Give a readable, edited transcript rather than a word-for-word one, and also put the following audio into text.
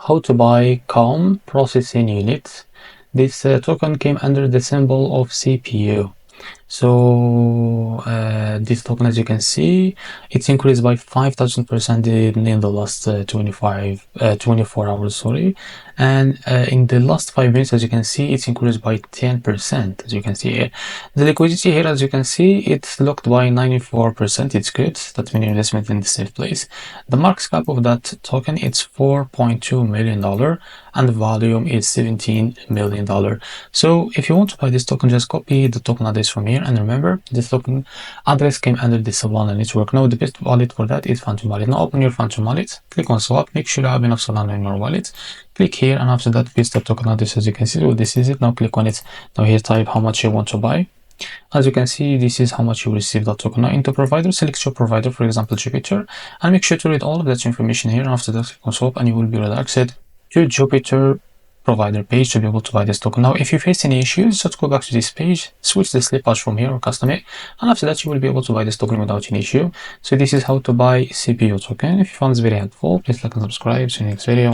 how to buy CUM processing units. This token came under the symbol of CPU. So this token, as you can see, it's increased by 5,000% in the last 24 hours, sorry. And in the last 5 minutes, as you can see, it's increased by 10%, as you can see here. The liquidity here, as you can see, it's locked by 94%. It's good. That's mean investment in the safe place. The market cap of that token, it's $4.2 million, and the volume is $17 million. So if you want to buy this token, just copy the token address from here, and remember this token address came under the Solana network. Now the best wallet for that is Phantom Wallet. Now open your Phantom Wallet, click on swap, make sure you have enough Solana in your wallet, click here, and after that paste the token address. As you can see, so this is it. Now click on it. Now here type how much you want to buy. As you can see, this is how much you receive that token. Now into provider, select your provider, for example Jupiter, and make sure to read all of that information here. And after that click on swap, and you will be redirected to Jupiter provider page to be able to buy this token. Now if you face any issues, just go back to this page, switch the slip hash from here or custom it, and after that you will be able to buy this token without any issue. So this is how to buy CPU token. If you found this very helpful, please like and subscribe. See you in the next video.